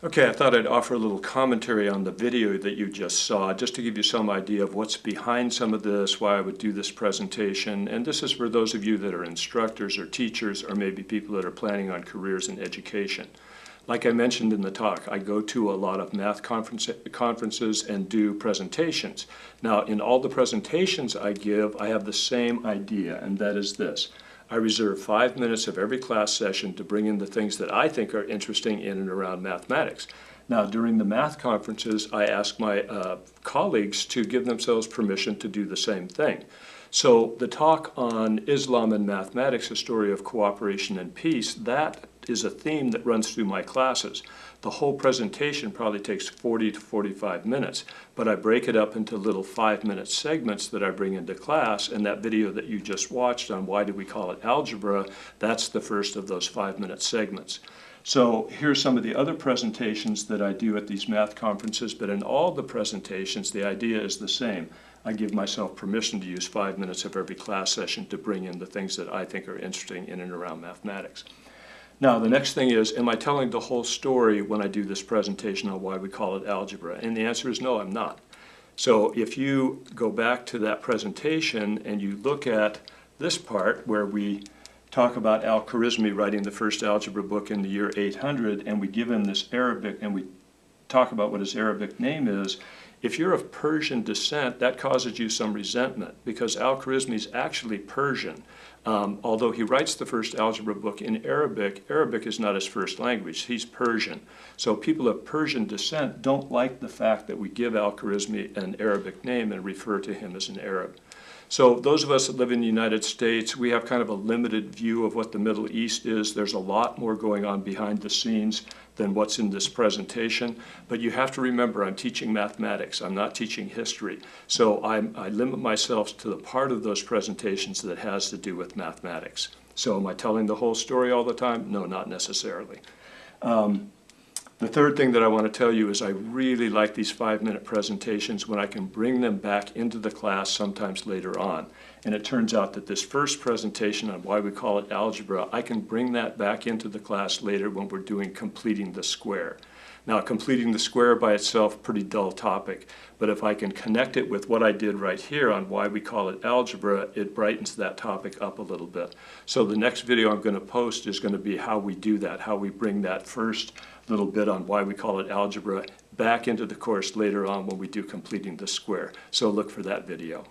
Okay, I thought I'd offer a little commentary on the video that you just saw, just to give you some idea of what's behind some of this, why I would do this presentation. And this is for those of you that are instructors or teachers, or maybe people that are planning on careers in education. Like I mentioned in the talk, I go to a lot of math conferences and do presentations. Now, in all the presentations I give, I have the same idea, and that is this. I reserve 5 minutes of every class session to bring in the things that I think are interesting in and around mathematics. Now, during the math conferences, I ask my colleagues to give themselves permission to do the same thing. So the talk on Islam and mathematics, a story of cooperation and peace, that is a theme that runs through my classes. The whole presentation probably takes 40 to 45 minutes, but I break it up into little 5-minute segments that I bring into class, and that video that you just watched on why do we call it algebra, that's the first of those 5-minute segments. So here's some of the other presentations that I do at these math conferences, but in all the presentations, the idea is the same. I give myself permission to use 5 minutes of every class session to bring in the things that I think are interesting in and around mathematics. Now, the next thing is, am I telling the whole story when I do this presentation on why we call it algebra? And the answer is no, I'm not. So if you go back to that presentation and you look at this part where we talk about Al-Khwarizmi writing the first algebra book in the year 800, and we give him this Arabic, and we talk about what his Arabic name is, if you're of Persian descent, that causes you some resentment because Al-Khwarizmi is actually Persian. Although he writes the first algebra book in Arabic, Arabic is not his first language. He's Persian. So people of Persian descent don't like the fact that we give Al-Khwarizmi an Arabic name and refer to him as an Arab. So those of us that live in the United States, we have kind of a limited view of what the Middle East is. There's a lot more going on behind the scenes than what's in this presentation. But you have to remember, I'm teaching mathematics. I'm not teaching history. So I limit myself to the part of those presentations that has to do with mathematics. So am I telling the whole story all the time? No, not necessarily. The third thing that I want to tell you is I really like these 5-minute presentations when I can bring them back into the class sometimes later on. And it turns out that this first presentation on why we call it algebra, I can bring that back into the class later when we're doing completing the square. Now, completing the square by itself, pretty dull topic, but if I can connect it with what I did right here on why we call it algebra, it brightens that topic up a little bit. So the next video I'm going to post is going to be how we do that, how we bring that first little bit on why we call it algebra back into the course later on when we do completing the square. So look for that video.